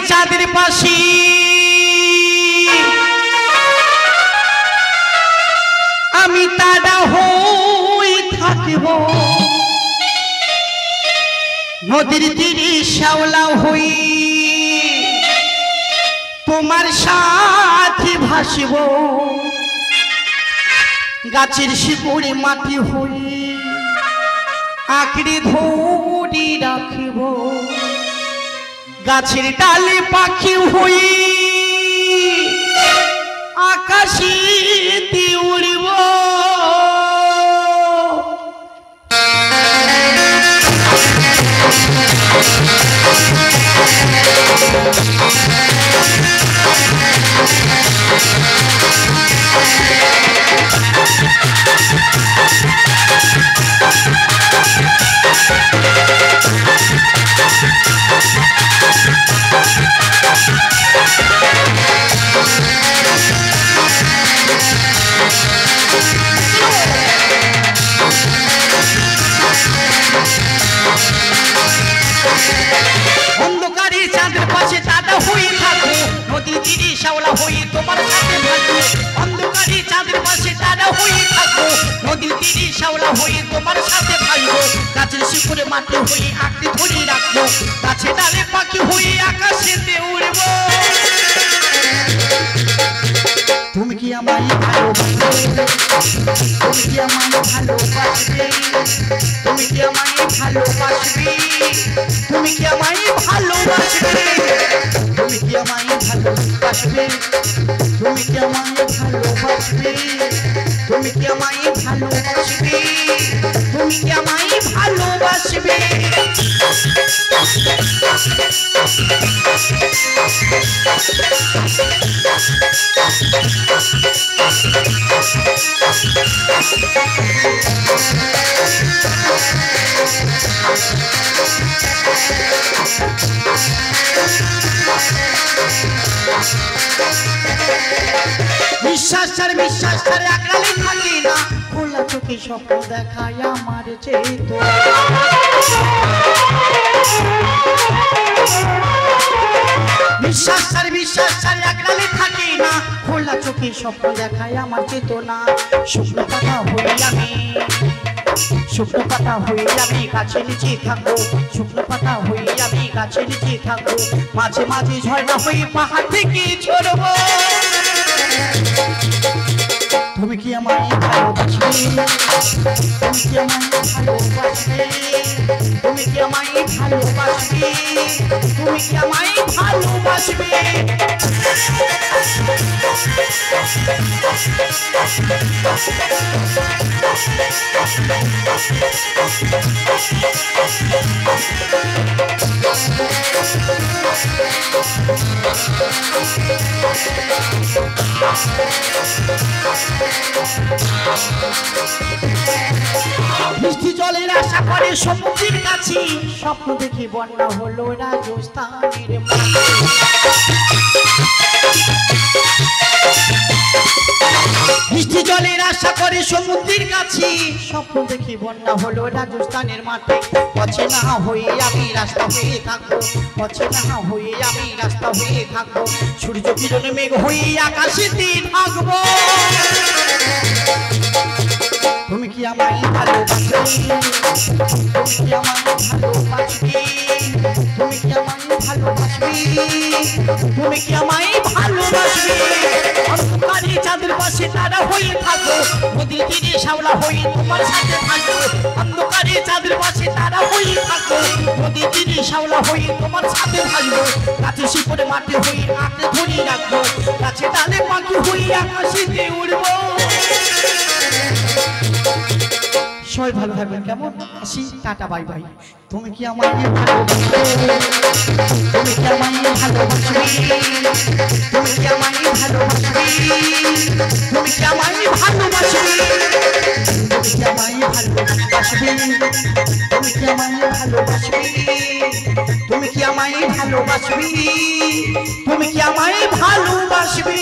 চাঁদের পাশে আমি তারা হয়ে থাকিব নদীর তীরে শ্যাওলা হই তোমার সাথে ভাসিব গাছের শিকড়ে মাটি হই আঁকড়ে ধরে রাখিব গাছের ডালে পাখি হই আকাশে উড়িব অন্ধকারে চাঁদের পাশে দাদা হয়ে থাকো নদীর তীরে শ্যাওলা হয়ে তোমার সাথে ভাসবো অন্ধকারে চাঁদের পাশে দাদা হয়ে থাকো নদীর তীরে শ্যাওলা হয়ে তোমার সাথে ভাসবো গাছের শিকড়ে মাটি হয়ে আঁকড়ে ধরে রাখবো গাছে ডালে পাখি হয়ে আকাশেতে উড়বো তুমি কি আমায় ভালোবাসবে তুমি কি আমায় ভালোবাসবে তুমি কি আমায় ভালোবাসবে তুমি কি আমায় ভালোবাসবে তুমি কি আমায় ভালোবাসবে তুমি কি আমায় ভালোবাসবে তুমি কি আমায় ভালোবাসবে তুমি কি আমায় ভালোবাসবে বিশ্বাস ছাড়া আঁকড়ালে থাকে না খোলা চোখে স্বপ্ন দেখায় আমার চেতনা বিশ্বাস ছাড়া আঁকড়ালে থাকে না খোলা চোখে স্বপ্ন দেখায় আমার চেতনা শুকনো পাতা হয়ে আমি গাছে নিচে থাকবো শুকনো পাতা হয়ে আমি গাছে নিচে থাকবো মাঝে মাঝে ঝর্ণা হয়ে পাহাড় থেকে ছড়বো তুমি কি আমায় ভালোবাসবে তুমি কি আমায় ভালোবাসবে তুমি কি আমায় ভালোবাসবে তুমি কি আমায় ভালোবাসবে মিষ্টি জলের আশা করে সমুদ্রের কাছে স্বপ্ন দেখি বন্যা হলো রাজস্থানের মিষ্টি জলের আশা করে সমুদ্রের কাছে স্বপ্ন দেখি বন্যা হলো রাজস্থানের মাঠে অচেনা হয়ে আমি রাস্তা হয়ে থাকবো অচেনা হয়ে আমি রাস্তা হয়ে থাকবো সূর্য কিরণে মেঘ হয়ে আকাশেতে থাকবো তুমি কি আমায় ভালোবাসবে তুমি কি আমায় ভালোবাসবে তুমি কি আমায় ভালোবাসবে তুমি কি আমায় ভালোবাসবে অন্ধকারে চাঁদের পাশে তারা হয়ে থাকো নদীর তীরে শ্যাওলা হয়ে তোমার সাথে থাকবো অন্ধকারে চাঁদের পাশে তারা হয়ে থাকো নদীর তীরে শ্যাওলা হয়ে তোমার সাথে থাকবো গাছে শিকড়ে মাটি হয়ে আঁকড়ে ধরে রাখবো গাছে ডালে পাখি হয়ে আকাশেতে উড়বো সবাই ভালো থাকবেন কেমন আসি টাটা বাই বাই তুমি কি আমায় ভালোবাসবে তুমি কি আমায় ভালোবাসবে তুমি কি আমায় ভালোবাসবে তুমি কি আমায় ভালোবাসবে তুমি কি আমায় ভালোবাসবে তুমি কি আমায় ভালোবাসবে তুমি কি আমায় ভালোবাসবে তুমি কি আমায় ভালোবাসবে